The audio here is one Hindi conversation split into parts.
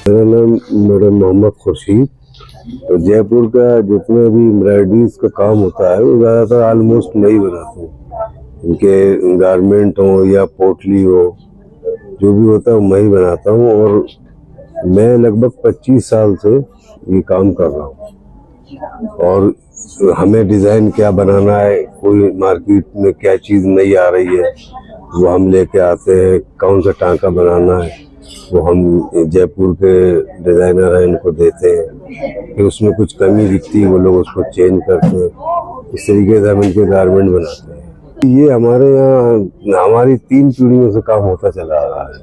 मेरा नाम मैडम मोहम्मद खुर्शीद। तो जयपुर का जितने भी एम्ब्रॉयडरीज का काम होता है वो ज़्यादातर ऑलमोस्ट मैं ही बनाता हूँ। इनके गारमेंट हो या पोटली हो, जो भी होता है वो मैं ही बनाता हूँ। और मैं लगभग 25 साल से ये काम कर रहा हूँ। और हमें डिज़ाइन क्या बनाना है, कोई मार्केट में क्या चीज़ नहीं आ रही है वो हम लेके आते हैं। कौन सा टांका बनाना है वो हम जयपुर के डिज़ाइनर हैं इनको देते हैं। फिर उसमें कुछ कमी दिखती है वो लोग उसको चेंज करते हैं। इस तरीके से हम इनके गारमेंट बनाते हैं। ये हमारे यहाँ हमारी 3 पीढ़ियों से काम होता चला आ रहा है।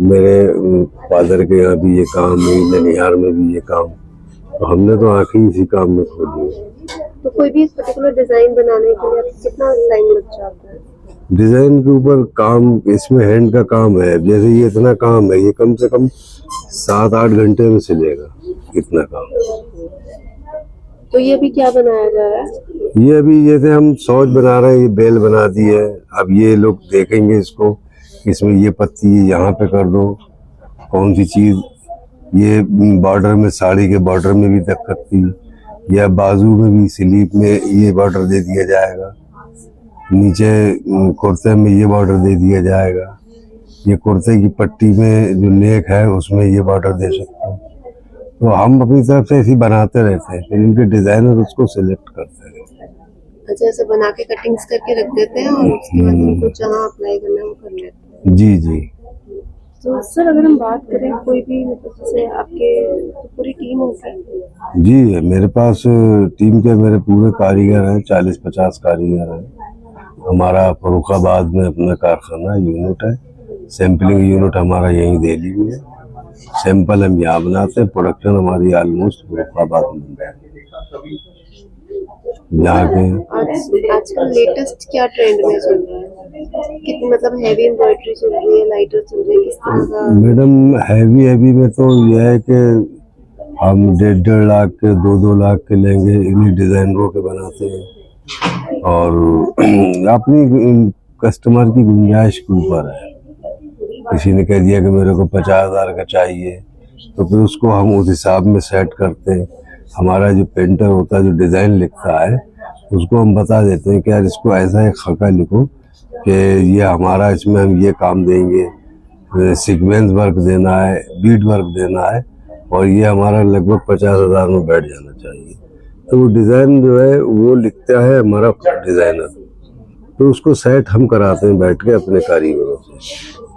मेरे फादर के यहाँ भी ये काम, ननिहाल में भी ये काम, तो हमने तो आँखें इसी काम में खोली है। तो कोई भी इस पर्टिकुलर डिजाइन बनाने के लिए कितना टाइम लग जाता है? डिजाइन के ऊपर काम, इसमें हैंड का काम है। जैसे ये इतना काम है, ये कम से कम 7-8 घंटे में सिलेगा इतना काम। तो ये अभी क्या बनाया जा रहा है? ये अभी जैसे हम सौच बना रहे हैं, ये बेल बना दी है। अब ये लोग देखेंगे इसको, इसमें ये पत्ती यहाँ पे कर दो, कौन सी चीज ये बॉर्डर में, साड़ी के बॉर्डर में भी तक सकती है, या बाजू में भी स्लीव में ये बॉर्डर दे दिया जाएगा, नीचे कुर्ते में ये बॉर्डर दे दिया जाएगा, ये कुर्ते की पट्टी में जो नेक है उसमें ये बॉर्डर दे सकते हैं। तो हम अपनी तरफ से ऐसे बनाते रहते हैं, फिर इनके डिजाइनर उसको सिलेक्ट करते हैं। अच्छा, ऐसे बना के कटिंग्स करके रख देते हैं और उसके बाद उनको जहाँ अप्लाई करना है वो कर लेते हैं। जी जी। तो सर अगर हम बात करें कोई भी मतलब जैसे आपके तो पूरी टीम होती है? जी, मेरे पास टीम के मेरे पूरे कारीगर हैं, 40-50 कारीगर हैं। हमारा फरुखाबाद में अपना कारखाना यूनिट है, सैम्पलिंग यूनिट हमारा यहीं दिल्ली में है। सैंपल हम यहाँ बनाते हैं, प्रोडक्शन हमारी ऑलमोस्ट फरुखाबाद में है। यहाँ के आजकल लेटेस्ट क्या ट्रेंड में चल रहा है? कितनी मतलब हैवी एम्ब्रॉयडरी चल रही है, लाइटर चल रही है, किस तरह का? मैडम हैवी में तो यह है कि हम 1.5 लाख के 2-2 लाख के लेंगे, इन्हीं डिजाइनरों के बनाते हैं। और अपनी कस्टमर की गुंजाइश के ऊपर है। किसी ने कह दिया कि मेरे को 50,000 का चाहिए, तो फिर उसको हम उस हिसाब में सेट करते हैं। हमारा जो पेंटर होता है, जो डिज़ाइन लिखता है, उसको हम बता देते हैं कि यार इसको ऐसा एक खाका लिखो कि ये हमारा, इसमें हम ये काम देंगे, सीक्वेंस वर्क देना है, बीट वर्क देना है, और ये हमारा लगभग 50,000 में बैठ जाना चाहिए। तो वो डिज़ाइन जो है वो लिखता है हमारा डिज़ाइनर, तो उसको सेट हम कराते हैं बैठ के अपने कारीगरों से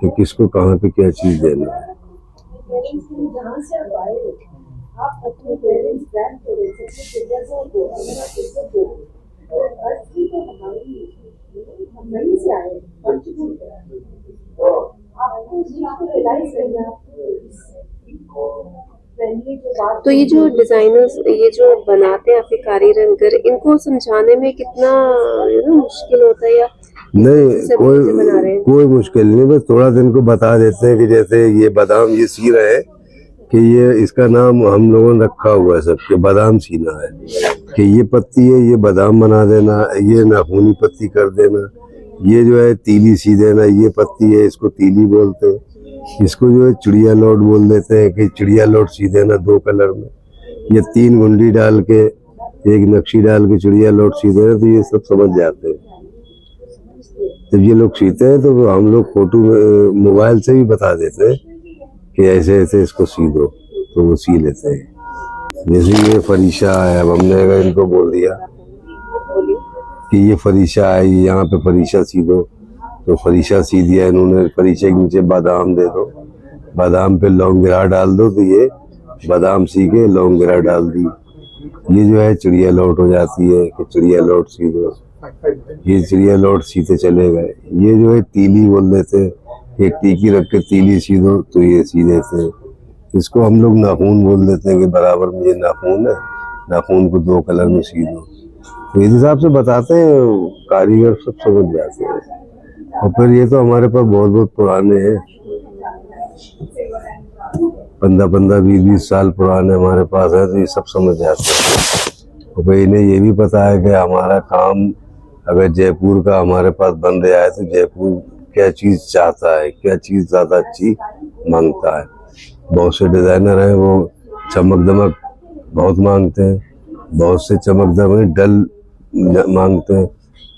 कि किसको कहाँ पे क्या चीज़ देना है। तो ये जो डिजाइनर्स ये जो बनाते हैं आपके कारीगर, इनको समझाने में कितना मुश्किल होता है या नहीं, कोई मुश्किल नहीं। बस थोड़ा दिन को बता देते हैं कि जैसे ये बादाम ये सी रहे हैं कि ये इसका नाम हम लोगों ने रखा हुआ है सबके, बादाम सीना है कि ये पत्ती है, ये बादाम बना देना, ये नाखूनी पत्ती कर देना, ये जो है तीली सी देना, ये पत्ती है इसको तीली बोलते हैं, इसको जो है चिड़िया लोट बोल देते हैं कि चिड़िया लोट सी देना 2 कलर में, ये 3 गुंडी डाल के एक नक्शी डाल के चिड़िया लोट सी देना। तो ये सब समझ जाते हैं। जब ये लोग सीते हैं तो हम लोग फोटो मोबाइल से भी बता देते हैं कि ऐसे ऐसे इसको सी दो, तो वो सी लेते हैं। जैसे ये फरीशा है, अब हमने अगर इनको बोल दिया कि ये फरीशा है, यहाँ पे फरीशा सी दो, तो फरीशा सी दिया इन्होंने। फरीशे के नीचे बादाम दे दो, बादाम पे लौंग गिरा डाल दो, तो ये बादाम सी के लौंग गिरा डाल दी। ये जो है चिड़िया लौट हो जाती है कि चिड़िया लौट सी दो, ये चिड़िया लौट सीते चले गए। ये जो है तीली बोल देते हैं, एक टीकी रख के तीली सी दो, तो ये सी देते हैं। इसको हम लोग नाखून बोल देते हैं कि बराबर में ये नाखून है, नाखून को 2 कलर में सी दो। तो इस हिसाब से बताते हैं, कारीगर सब समझ जाते हैं। और फिर ये तो हमारे पास बहुत पुराने हैं, 15-15, 20-20 साल पुराने हमारे पास है, तो ये सब समझ जाते हैं। और भाई इन्हें ये भी पता है कि हमारा काम अगर जयपुर का हमारे पास बन रहा है तो जयपुर क्या चीज़ चाहता है, क्या चीज़ ज़्यादा अच्छी मांगता है, बहुत से डिजाइनर हैं वो चमक दमक बहुत मांगते हैं, बहुत से चमक दमक डल मांगते हैं,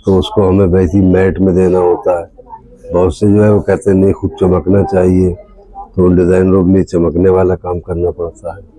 तो उसको हमें वैसी मैट में देना होता है। बहुत से जो है वो कहते हैं नहीं खुद चमकना चाहिए, तो उन डिजाइनरों के लिए चमकने वाला काम करना पड़ता है।